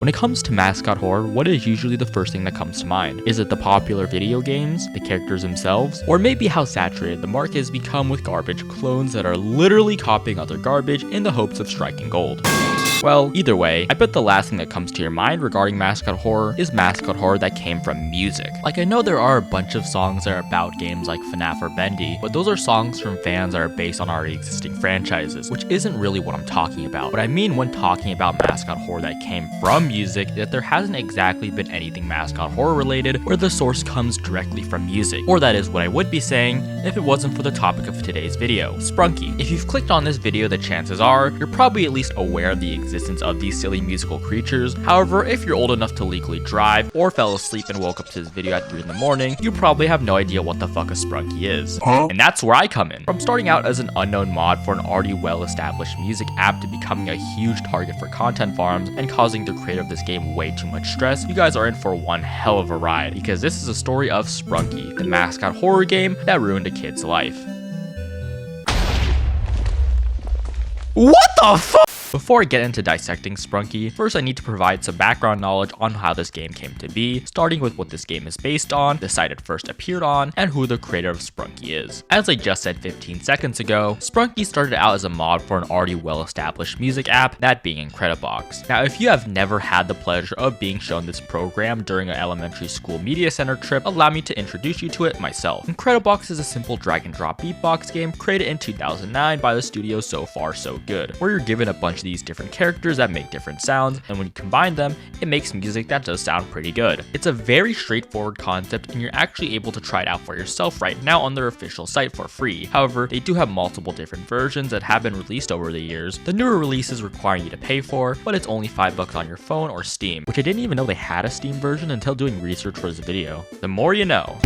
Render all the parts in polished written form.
When it comes to mascot horror, what is usually the first thing that comes to mind? Is it the popular video games, the characters themselves, or maybe how saturated the market has become with garbage clones that are literally copying other garbage in the hopes of striking gold? Well, either way, I bet the last thing that comes to your mind regarding mascot horror is mascot horror that came from music. Like, I know there are a bunch of songs that are about games like FNAF or Bendy, but those are songs from fans that are based on already existing franchises, which isn't really what I'm talking about. What I mean when talking about mascot horror that came from music is that there hasn't exactly been anything mascot horror related where the source comes directly from music. Or that is what I would be saying if it wasn't for the topic of today's video, Sprunki. If you've clicked on this video, the chances are you're probably at least aware of the existence of these silly musical creatures. However, if you're old enough to legally drive or fell asleep and woke up to this video at 3 in the morning, you probably have no idea what the fuck a Sprunki is. And that's where I come in. From starting out as an unknown mod for an already well-established music app to becoming a huge target for content farms and causing the creator of this game way too much stress, you guys are in for one hell of a ride, because this is a story of Sprunki, the mascot horror game that ruined a kid's life. What the fuck? Before I get into dissecting Sprunki, first I need to provide some background knowledge on how this game came to be, starting with what this game is based on, the site it first appeared on, and who the creator of Sprunki is. As I just said 15 seconds ago, Sprunki started out as a mod for an already well-established music app, that being Incredibox. Now, if you have never had the pleasure of being shown this program during an elementary school media center trip, allow me to introduce you to it myself. Incredibox is a simple drag and drop beatbox game created in 2009 by the studio So Far So Good, where you're given a bunch of these different characters that make different sounds, and when you combine them, it makes music that does sound pretty good. It's a very straightforward concept, and you're actually able to try it out for yourself right now on their official site for free. However, they do have multiple different versions that have been released over the years. The newer releases require you to pay for, but it's only $5 on your phone or Steam, which I didn't even know they had a Steam version until doing research for this video. The more you know.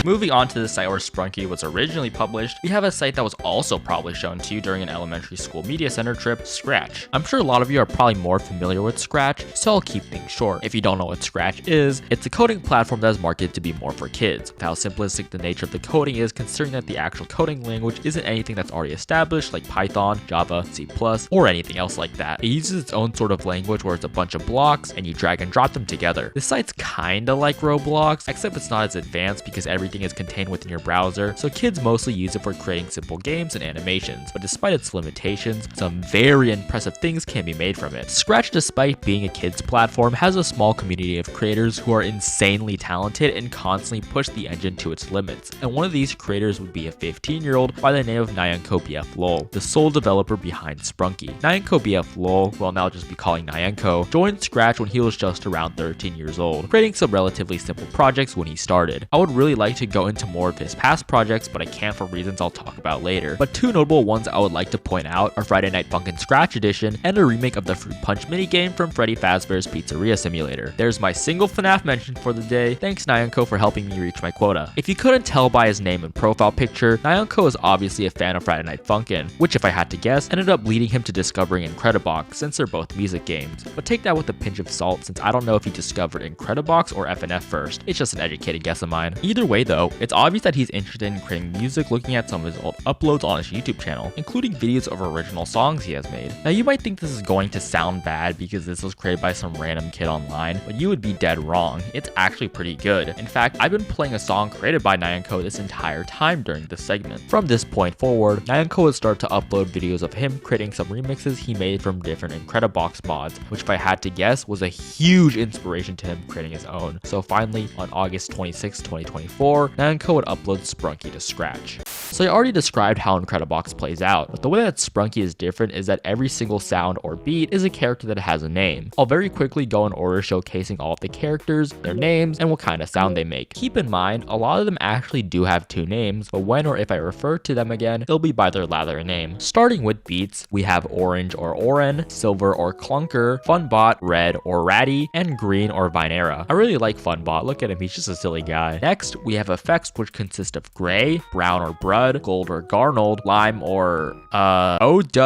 Moving on to the site where Sprunki was originally published, we have a site that was also probably shown to you during an elementary school media center trip, Scratch. I'm sure a lot of you are probably more familiar with Scratch, so I'll keep things short. If you don't know what Scratch is, it's a coding platform that is marketed to be more for kids. With how simplistic the nature of the coding is, considering that the actual coding language isn't anything that's already established like Python, Java, C+, or anything else like that. It uses its own sort of language where it's a bunch of blocks and you drag and drop them together. This site's kinda like Roblox, except it's not as advanced because everything is contained within your browser, so kids mostly use it for creating simple games and animations. But despite its limitations, some very impressive things can be made from it. Scratch, despite being a kids platform, has a small community of creators who are insanely talented and constantly push the engine to its limits. And one of these creators would be a 15-year-old by the name of NYANKO'S, the sole developer behind Sprunki. NYANKO'S, who I'll now just be calling Nyanko, joined Scratch when he was just around 13 years old, creating some relatively simple projects when he started. I would really like to go into more of his past projects, but I can't for reasons I'll talk about later. But two notable ones I would like to point out are Friday Night Funkin' Scratch Edition and a remake of the Fruit Punch minigame from Freddy Fazbear's Pizzeria Simulator. There's my single FNAF mention for the day. Thanks Nyanko for helping me reach my quota. If you couldn't tell by his name and profile picture, Nyanko is obviously a fan of Friday Night Funkin', which if I had to guess, ended up leading him to discovering Incredibox since they're both music games. But take that with a pinch of salt since I don't know if he discovered Incredibox or FNF first. It's just an educated guess of mine. Either way though, it's obvious that he's interested in creating music looking at some of his old uploads on his YouTube channel, including videos of original songs he has made. Now you might think this is going to sound bad because this was created by some random kid online, but you would be dead wrong. It's actually pretty good. In fact, I've been playing a song created by Nyanko this entire time during this segment. From this point forward, Nyanko would start to upload videos of him creating some remixes he made from different Incredibox mods, which if I had to guess was a huge inspiration to him creating his own. So finally, on August 26, 2024, Nyanko would upload Sprunki to Scratch. So I already described how Incredibox plays out, but the way that Sprunki is different is that every single sound or beat is a character that has a name. I'll very quickly go in order showcasing all of the characters, their names, and what kind of sound they make. Keep in mind, a lot of them actually do have two names, but when or if I refer to them again, it'll be by their latter name. Starting with beats, we have Orange or Oren, Silver or Clunker, Funbot, Red or Ratty, and Green or Vinera. I really like Funbot, look at him, he's just a silly guy. Next, we have effects which consist of Gray, Brown or Brush, Bud, Gold or Garnold, Lime or OWAKCX.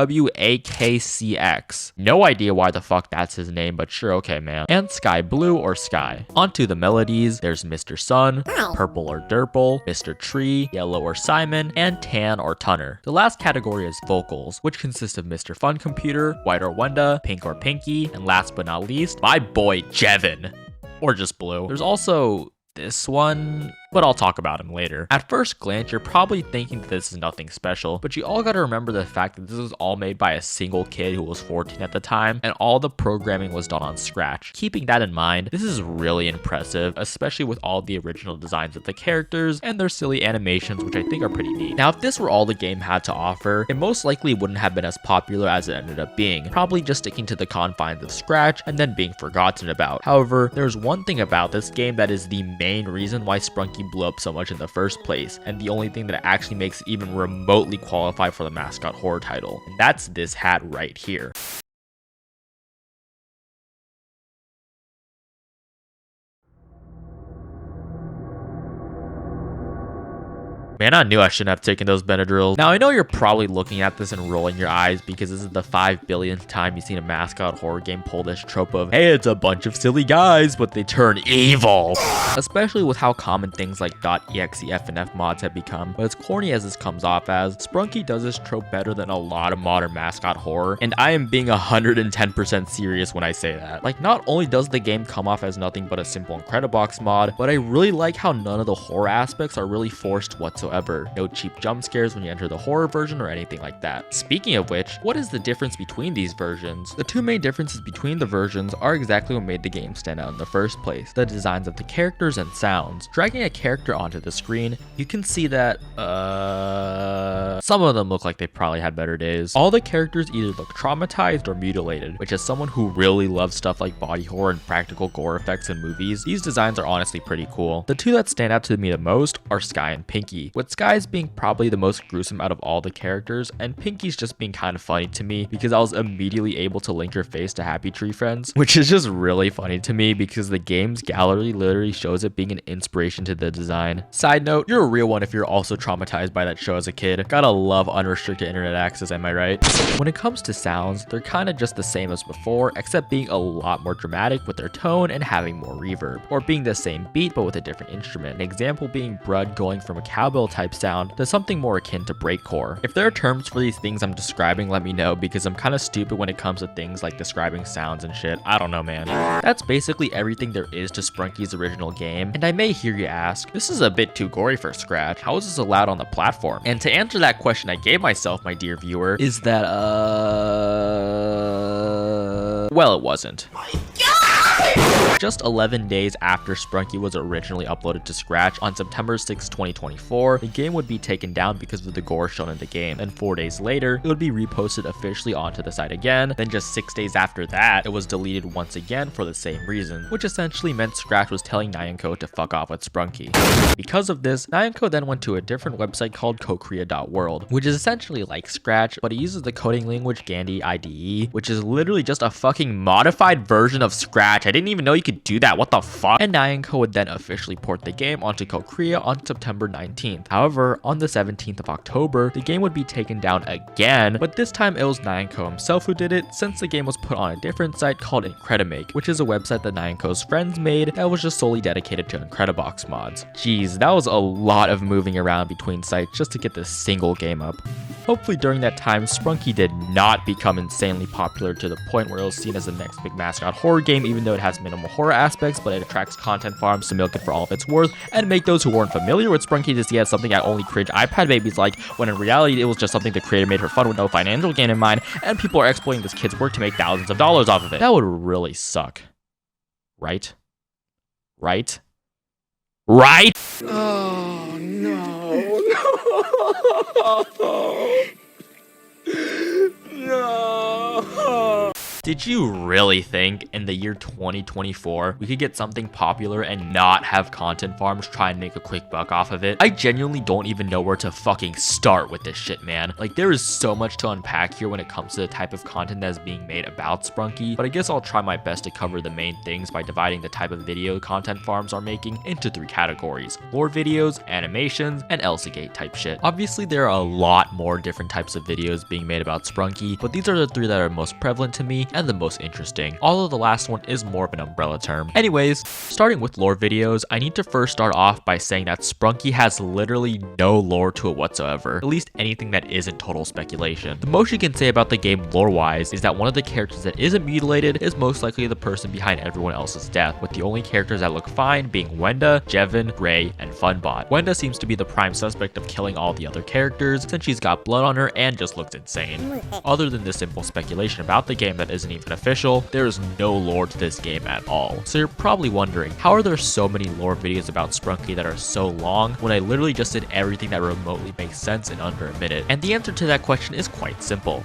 No idea why the fuck that's his name, but sure, okay, man. And Sky Blue or Sky. Onto the melodies, there's Mr. Sun, Purple or Durple, Mr. Tree, Yellow or Simon, and Tan or Tunner. The last category is vocals, which consist of Mr. Fun Computer, White or Wenda, Pink or Pinky, and last but not least, my boy Jevin. Or just Blue. There's also this one, but I'll talk about him later. At first glance, you're probably thinking that this is nothing special, but you all gotta remember the fact that this was all made by a single kid who was 14 at the time, and all the programming was done on Scratch. Keeping that in mind, this is really impressive, especially with all the original designs of the characters and their silly animations, which I think are pretty neat. Now, if this were all the game had to offer, it most likely wouldn't have been as popular as it ended up being, probably just sticking to the confines of Scratch and then being forgotten about. However, there's one thing about this game that is the main reason why Sprunki blew up so much in the first place, and the only thing that actually makes it even remotely qualify for the Mascot horror title, and that's this hat right here. Man, I knew I shouldn't have taken those Benadryls. Now, I know you're probably looking at this and rolling your eyes because this is the 5 billionth time you've seen a Mascot horror game pull this trope of, hey, it's a bunch of silly guys, but they turn evil. Especially with how common things like .exe FNF mods have become. But as corny as this comes off as, Sprunki does this trope better than a lot of modern Mascot horror, and I am being 110% serious when I say that. Like, not only does the game come off as nothing but a simple Incredibox mod, but I really like how none of the horror aspects are really forced whatsoever. No cheap jump scares when you enter the horror version or anything like that. Speaking of which, what is the difference between these versions? The two main differences between the versions are exactly what made the game stand out in the first place: the designs of the characters and sounds. Dragging a character onto the screen, you can see that some of them look like they probably had better days. All the characters either look traumatized or mutilated, which as someone who really loves stuff like body horror and practical gore effects in movies, these designs are honestly pretty cool. The two that stand out to me the most are Sky and Pinky, with Sky's being probably the most gruesome out of all the characters, and Pinky's just being kind of funny to me because I was immediately able to link her face to Happy Tree Friends, which is just really funny to me because the game's gallery literally shows it being an inspiration to the design. Side note, you're a real one if you're also traumatized by that show as a kid. Gotta love unrestricted internet access, am I right? When it comes to sounds, they're kind of just the same as before, except being a lot more dramatic with their tone and having more reverb, or being the same beat but with a different instrument. An example being Brud going from a cowbell type sound to something more akin to breakcore. If there are terms for these things I'm describing, let me know because I'm kind of stupid when it comes to things like describing sounds and shit. I don't know, man. That's basically everything there is to Sprunki's original game, and I may hear you ask, this is a bit too gory for Scratch. How is this allowed on the platform? And to answer that question I gave myself, my dear viewer, is that well, it wasn't. Just 11 days after Sprunki was originally uploaded to Scratch on September 6, 2024, the game would be taken down because of the gore shown in the game. Then 4 days later, it would be reposted officially onto the site again. Then just 6 days after that, it was deleted once again for the same reason, which essentially meant Scratch was telling NYANKO to fuck off with Sprunki. Because of this, NYANKO then went to a different website called cocrea.world, which is essentially like Scratch, but it uses the coding language Gandhi IDE, which is literally just a fucking modified version of Scratch. I didn't even know you could do that. What the fuck? And NYANKO would then officially port the game onto Cocrea on September 19th. However, on the 17th of October, the game would be taken down again, but this time it was NYANKO himself who did it, since the game was put on a different site called Incredibox, which is a website that NYANKO's friends made that was just solely dedicated to Incredibox mods. Jeez, that was a lot of moving around between sites just to get this single game up. Hopefully during that time, Sprunki did not become insanely popular to the point where it was seen as the next big Mascot horror game, even though it has minimal horror aspects, but it attracts content farms to milk it for all of its worth, and make those who weren't familiar with Sprunki to see it as something that only cringe iPad babies like, when in reality it was just something the creator made for fun with no financial gain in mind, and people are exploiting this kid's work to make thousands of dollars off of it. That would really suck. Right? Right? Right? Oh, no. No. Did you really think in the year 2024 we could get something popular and not have content farms try and make a quick buck off of it? I genuinely don't even know where to fucking start with this shit, man. Like, there is so much to unpack here when it comes to the type of content that is being made about Sprunki, but I guess I'll try my best to cover the main things by dividing the type of video content farms are making into 3 categories: lore videos, animations, and Elsagate type shit. Obviously, there are a lot more different types of videos being made about Sprunki, but these are the 3 that are most prevalent to me and the most interesting, although the last one is more of an umbrella term. Anyways, starting with lore videos, I need to first start off by saying that Sprunki has literally no lore to it whatsoever, at least anything that isn't total speculation. The most you can say about the game lore-wise is that one of the characters that isn't mutilated is most likely the person behind everyone else's death, with the only characters that look fine being Wenda, Jevin, Gray, and Funbot. Wenda seems to be the prime suspect of killing all the other characters since she's got blood on her and just looks insane. Other than this simple speculation about the game that isn't even official, there is no lore to this game at all. So you're probably wondering, how are there so many lore videos about Sprunki that are so long when I literally just did everything that remotely makes sense in under a minute? And the answer to that question is quite simple.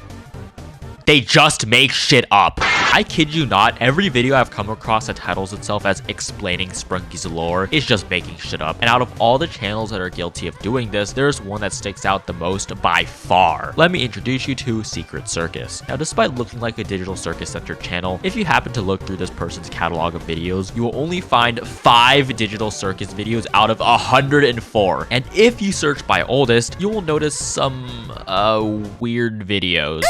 They just make shit up. I kid you not, every video I've come across that titles itself as explaining Sprunki's lore is just making shit up. And out of all the channels that are guilty of doing this, there's one that sticks out the most by far. Let me introduce you to Secret Circus. Now, despite looking like a digital circus-centered channel, if you happen to look through this person's catalog of videos, you will only find 5 digital circus videos out of 104. And if you search by oldest, you will notice some weird videos.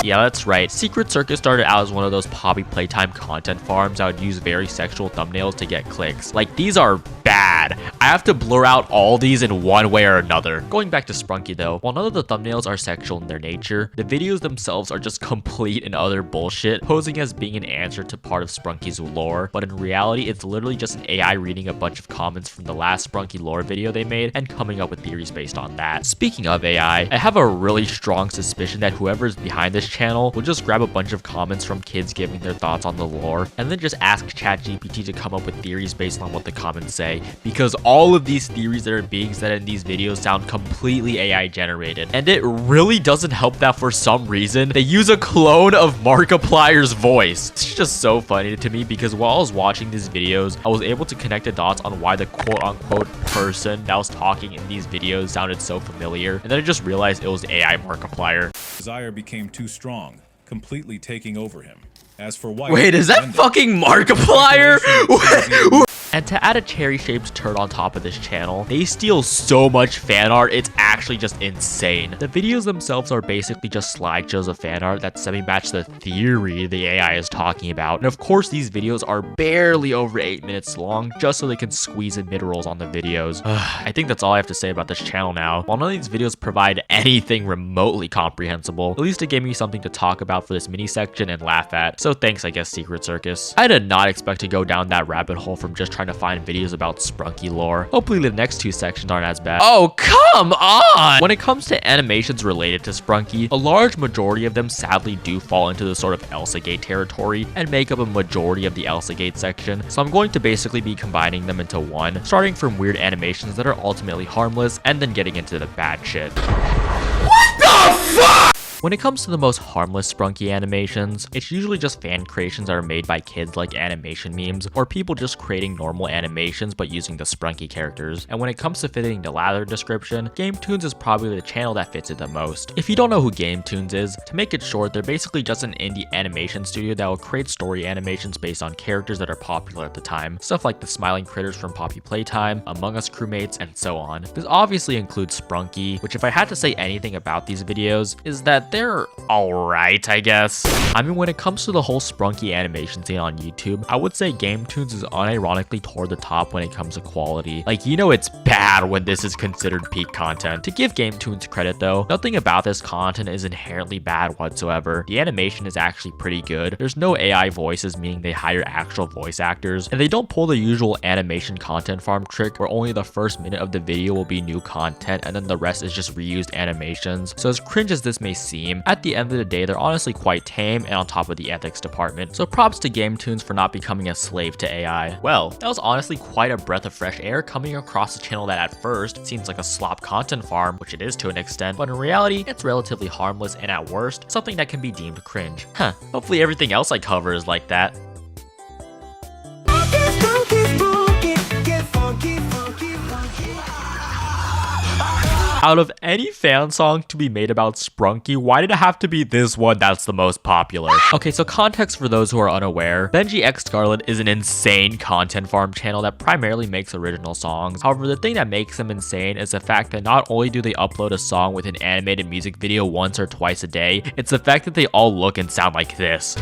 Yeah, that's right. Secret Circus started out as one of those Poppy Playtime content farms that would use very sexual thumbnails to get clicks. Like, these are bad. I have to blur out all these in one way or another. Going back to Sprunki though, while none of the thumbnails are sexual in their nature, the videos themselves are just complete and utter bullshit, posing as being an answer to part of Sprunki's lore, but in reality, it's literally just an AI reading a bunch of comments from the last Sprunki lore video they made and coming up with theories based on that. Speaking of AI, I have a really strong suspicion that whoever's behind this channel will just grab a bunch of comments from kids giving their thoughts on the lore and then just ask ChatGPT to come up with theories based on what the comments say, because all of these theories that are being said in these videos sound completely AI generated. And it really doesn't help that for some reason they use a clone of Markiplier's voice. It's just so funny to me because while I was watching these videos, I was able to connect the dots on why the quote-unquote person that was talking in these videos sounded so familiar, and then I just realized it was AI Markiplier. Desire became too strong, completely taking over him. As for White, wait, is that fucking Markiplier? And to add a cherry-shaped turd on top of this channel, they steal so much fan art, it's actually just insane. The videos themselves are basically just slideshows of fan art that semi-match the theory the AI is talking about. And of course, these videos are barely over 8 minutes long, just so they can squeeze in mid-rolls on the videos. I think that's all I have to say about this channel now. While none of these videos provide anything remotely comprehensible, at least it gave me something to talk about for this mini section and laugh at. So thanks, I guess, Secret Circus. I did not expect to go down that rabbit hole from just trying to find videos about Sprunki lore. Hopefully the next 2 sections aren't as bad. Oh, come on! When it comes to animations related to Sprunki, a large majority of them sadly do fall into the sort of Elsagate territory and make up a majority of the Elsagate section, so I'm going to basically be combining them into one, starting from weird animations that are ultimately harmless and then getting into the bad shit. What the fuck? When it comes to the most harmless Sprunki animations, it's usually just fan creations that are made by kids like animation memes, or people just creating normal animations but using the Sprunki characters. And when it comes to fitting the latter description, GameToons is probably the channel that fits it the most. If you don't know who GameToons is, to make it short, they're basically just an indie animation studio that will create story animations based on characters that are popular at the time. Stuff like the smiling critters from Poppy Playtime, Among Us crewmates, and so on. This obviously includes Sprunki, which if I had to say anything about these videos, is that they're alright, I guess. I mean, when it comes to the whole Sprunki animation scene on YouTube, I would say GameToons is unironically toward the top when it comes to quality. Like, you know it's bad when this is considered peak content. To give GameToons credit though, nothing about this content is inherently bad whatsoever. The animation is actually pretty good. There's no AI voices, meaning they hire actual voice actors, and they don't pull the usual animation content farm trick where only the first minute of the video will be new content and then the rest is just reused animations. So as cringe as this may seem, theme. At the end of the day, they're honestly quite tame and on top of the ethics department. So props to GameToons for not becoming a slave to AI. Well, that was honestly quite a breath of fresh air coming across a channel that at first seems like a slop content farm, which it is to an extent, but in reality, it's relatively harmless and at worst, something that can be deemed cringe. Hopefully everything else I cover is like that. Out of any fan song to be made about Sprunki, why did it have to be this one that's the most popular? Okay, so context for those who are unaware, Benji X Scarlet is an insane content farm channel that primarily makes original songs. However, the thing that makes them insane is the fact that not only do they upload a song with an animated music video once or twice a day, it's the fact that they all look and sound like this.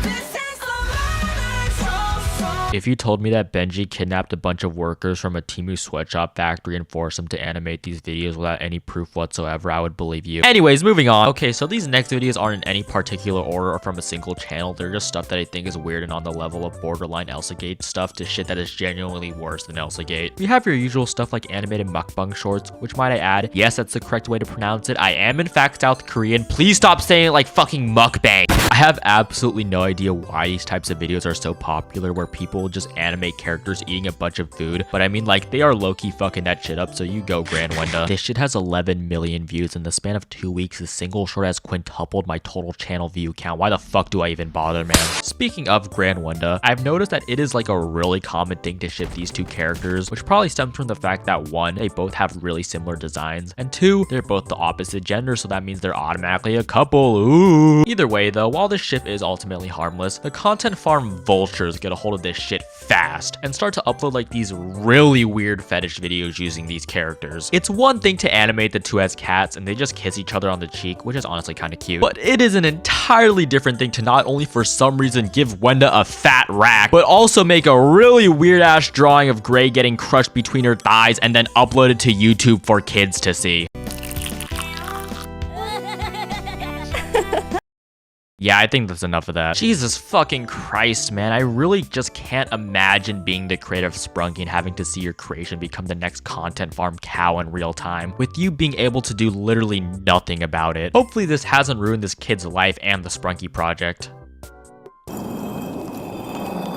If you told me that Benji kidnapped a bunch of workers from a Temu sweatshop factory and forced them to animate these videos without any proof whatsoever, I would believe you. Anyways, moving on. Okay, so these next videos aren't in any particular order or from a single channel. They're just stuff that I think is weird and on the level of borderline Elsagate stuff to shit that is genuinely worse than Elsagate. We have your usual stuff like animated mukbang shorts, which might I add, yes, that's the correct way to pronounce it. I am in fact South Korean. Please stop saying it like fucking mukbang. I have absolutely no idea why these types of videos are so popular where people just animate characters eating a bunch of food, but I mean, like, they are low-key fucking that shit up, so you go, Grand Wenda. This shit has 11 million views in the span of 2 weeks. The single short has quintupled my total channel view count. Why the fuck do I even bother, man? Speaking of Grand Wenda, I've noticed that it is like a really common thing to ship these two characters, which probably stems from the fact that 1, they both have really similar designs, and 2, they're both the opposite gender, so that means they're automatically a couple. Ooh. Either way though, while this ship is ultimately harmless, the content farm vultures get a hold of this shit fast and start to upload like these really weird fetish videos using these characters. It's one thing to animate the two as cats and they just kiss each other on the cheek, which is honestly kind of cute, but it is an entirely different thing to not only for some reason give Wenda a fat rack, but also make a really weird ass drawing of Gray getting crushed between her thighs and then upload it to YouTube for kids to see. Yeah, I think that's enough of that. Jesus fucking Christ, man. I really just can't imagine being the creator of Sprunki and having to see your creation become the next content farm cow in real time, with you being able to do literally nothing about it. Hopefully this hasn't ruined this kid's life and the Sprunki project.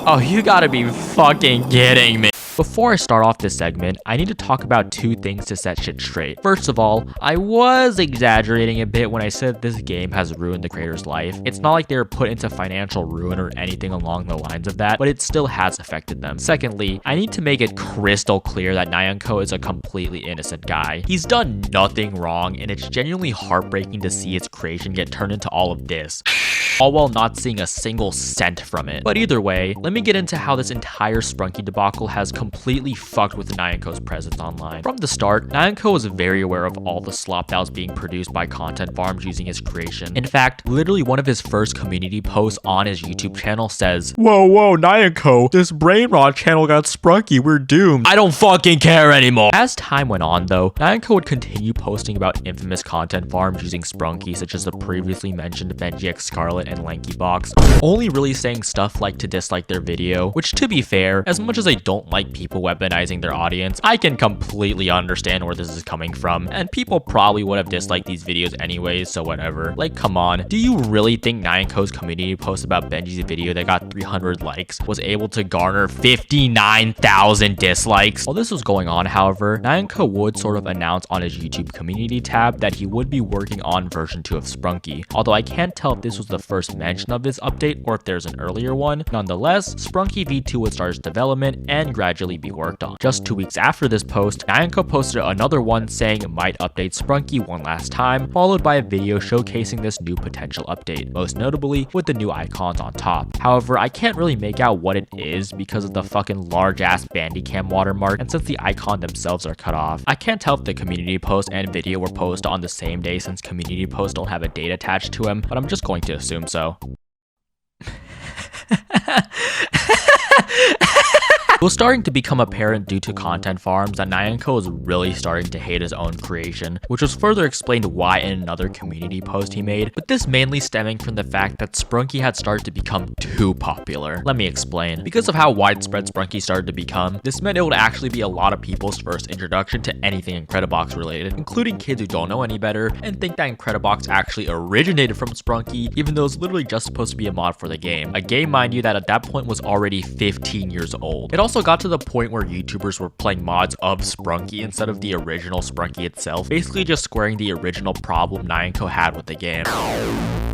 Oh, you gotta be fucking kidding me. Before I start off this segment, I need to talk about 2 things to set shit straight. First of all, I was exaggerating a bit when I said this game has ruined the creator's life. It's not like they were put into financial ruin or anything along the lines of that, but it still has affected them. Secondly, I need to make it crystal clear that NYANKO is a completely innocent guy. He's done nothing wrong, and it's genuinely heartbreaking to see his creation get turned into all of this, all while not seeing a single cent from it. But either way, let me get into how this entire Sprunki debacle has completely fucked with NYANKO'S presence online. From the start, NYANKO was very aware of all the slop that was being produced by content farms using his creation. In fact, literally one of his first community posts on his YouTube channel says, Whoa, NYANKO, this brain rot channel got Sprunki, we're doomed. I don't fucking care anymore. As time went on though, NYANKO would continue posting about infamous content farms using Sprunki, such as the previously mentioned Benji X Scarlet and Lankybox, only really saying stuff like to dislike their video, which to be fair, as much as I don't like people weaponizing their audience, I can completely understand where this is coming from, and people probably would have disliked these videos anyways, so whatever. Like, come on, do you really think NYANKO'S community post about Benji's video that got 300 likes was able to garner 59,000 dislikes? While this was going on, however, NYANKO would sort of announce on his YouTube community tab that he would be working on version 2 of Sprunki, although I can't tell if this was the first mention of this update or if there's an earlier one. Nonetheless, Sprunki V2 would start its development and gradually be worked on. Just 2 weeks after this post, NYANKO posted another one saying it might update Sprunki one last time, followed by a video showcasing this new potential update, most notably with the new icons on top. However, I can't really make out what it is because of the fucking large ass Bandicam watermark, and since the icon themselves are cut off. I can't tell if the community post and video were posted on the same day since community posts don't have a date attached to them, but I'm just going to assume so. was starting to become apparent due to content farms that NYANKO was really starting to hate his own creation, which was further explained why in another community post he made, but this mainly stemming from the fact that Sprunki had started to become too popular. Let me explain. Because of how widespread Sprunki started to become, this meant it would actually be a lot of people's first introduction to anything Incredibox related, including kids who don't know any better and think that Incredibox actually originated from Sprunki, even though it's literally just supposed to be a mod for the game. A game, mind you, that at that point was already 15 years old. It also got to the point where YouTubers were playing mods of Sprunki instead of the original Sprunki itself, basically just squaring the original problem NYANKO had with the game.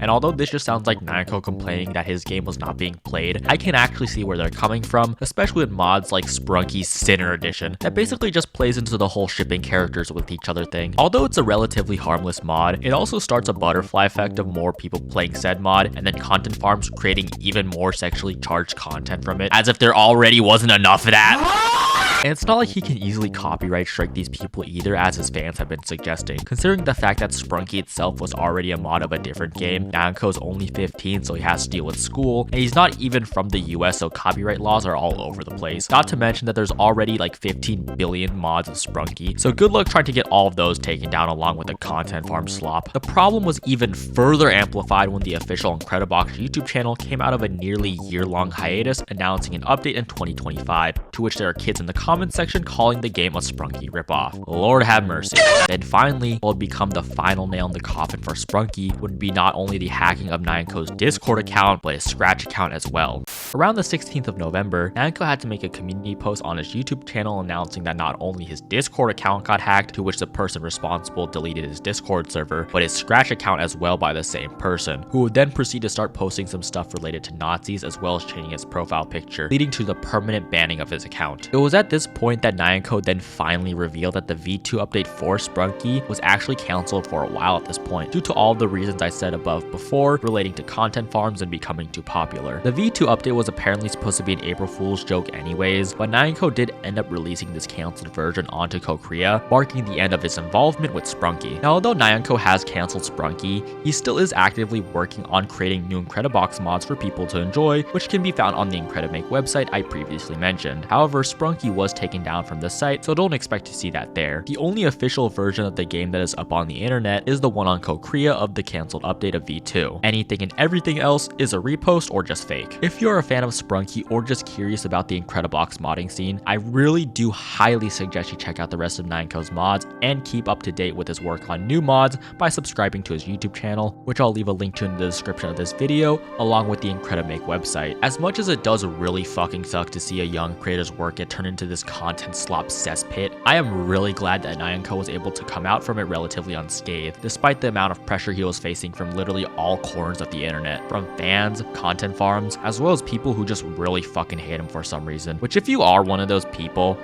And although this just sounds like NYANKO complaining that his game was not being played, I can actually see where they're coming from, especially with mods like Sprunki's Sinner Edition, that basically just plays into the whole shipping characters with each other thing. Although it's a relatively harmless mod, it also starts a butterfly effect of more people playing said mod, and then content farms creating even more sexually charged content from it, as if there already wasn't enough of that. And it's not like he can easily copyright strike these people either, as his fans have been suggesting, considering the fact that Sprunki itself was already a mod of a different game. NYANKO's only 15, so he has to deal with school, and he's not even from the US, so copyright laws are all over the place. Not to mention that there's already like 15 billion mods of Sprunki, so good luck trying to get all of those taken down along with the content farm slop. The problem was even further amplified when the official Incredibox YouTube channel came out of a nearly year-long hiatus, announcing an update in 2025, to which there are kids in the comment section calling the game a Sprunki ripoff. Lord have mercy. Then finally, what would become the final nail in the coffin for Sprunki would be not only the hacking of NYANKO's Discord account, but his Scratch account as well. Around the 16th of November, NYANKO had to make a community post on his YouTube channel announcing that not only his Discord account got hacked, to which the person responsible deleted his Discord server, but his Scratch account as well by the same person, who would then proceed to start posting some stuff related to Nazis as well as changing his profile picture, leading to the permanent banning of his account. It was at this point that NYANKO then finally revealed that the V2 update for Sprunki was actually cancelled for a while at this point, due to all the reasons I said above before relating to content farms and becoming too popular. The V2 update was apparently supposed to be an April Fool's joke anyways, but NYANKO did end up releasing this cancelled version onto Korea, marking the end of his involvement with Sprunki. Now, although NYANKO has cancelled Sprunki, he still is actively working on creating new Incredibox mods for people to enjoy, which can be found on the Incredimake website I previously mentioned. However, Sprunki was taken down from the site, so don't expect to see that there. The only official version of the game that is up on the internet is the one on Korea of the cancelled update of V2. Anything and everything else is a repost or just fake. If you're a fan of Sprunki or just curious about the Incredibox modding scene, I really do highly suggest you check out the rest of NYANKO's mods and keep up to date with his work on new mods by subscribing to his YouTube channel, which I'll leave a link to in the description of this video, along with the Incredimake website. As much as it does really fucking suck to see a young creator's work get turned into this content slop cesspit, I am really glad that NYANKO was able to come out from it relatively unscathed, despite the amount of pressure he was facing from literally all corners of the internet, from fans, content farms, as well as people who just really fucking hate him for some reason. Which, if you are one of those people,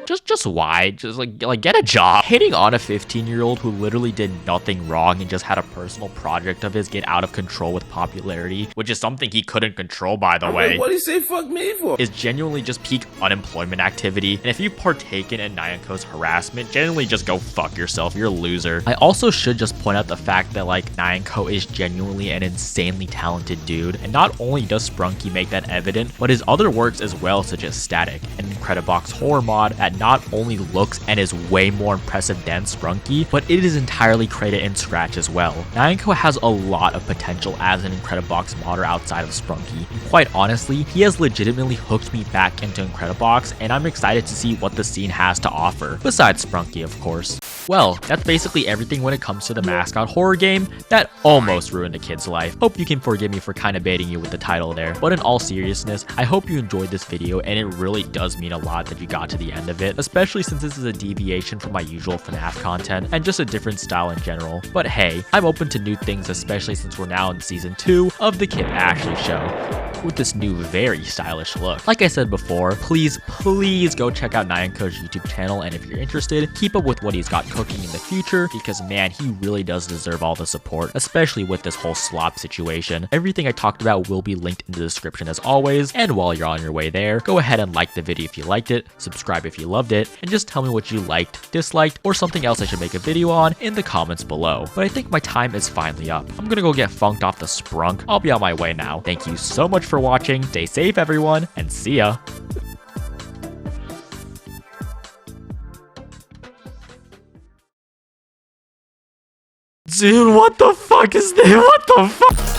just why? Just like get a job. Hating on a 15-year-old who literally did nothing wrong and just had a personal project of his get out of control with popularity, which is something he couldn't control, by the way. What do you say fuck me for? Is genuinely just peak unemployment activity. And if you've partaken in NYANKO's harassment, genuinely just go fuck yourself. You're a loser. I also should just point out the fact that like NYANKO is genuinely an insanely talented dude. And not only does Sprunki make that evident, but his other works as well, such as Static, an Incredibox horror mod that not only looks and is way more impressive than Sprunki, but it is entirely created in Scratch as well. NYANKO has a lot of potential as an Incredibox modder outside of Sprunki, and quite honestly, he has legitimately hooked me back into Incredibox, and I'm excited to see what the scene has to offer, besides Sprunki of course. Well, that's basically everything when it comes to the Mascot horror game that almost ruined a kid's life. Hope you can forgive me for kind of baiting you with the title there, but in all seriousness, I hope you enjoyed this video, and it really does mean a lot that you got to the end of it, especially since this is a deviation from my usual FNAF content and just a different style in general. But hey, I'm open to new things, especially since we're now in season 2 of the Kip Ashley show, with this new very stylish look. Like I said before, please go check out NYANKO'S YouTube channel, and if you're interested, keep up with what he's got cooking in the future, because man, he really does deserve all the support, especially with this whole slop situation. Everything I talked about will be linked in the description as always, and while you're on your way there, go ahead and like the video if you liked it, subscribe if you loved it, and just tell me what you liked, disliked, or something else I should make a video on in the comments below. But I think my time is finally up. I'm gonna go get funked off the sprunk. I'll be on my way now. Thank you so much for watching, stay safe everyone, and see ya! Dude, what the fuck is this? What the fuck?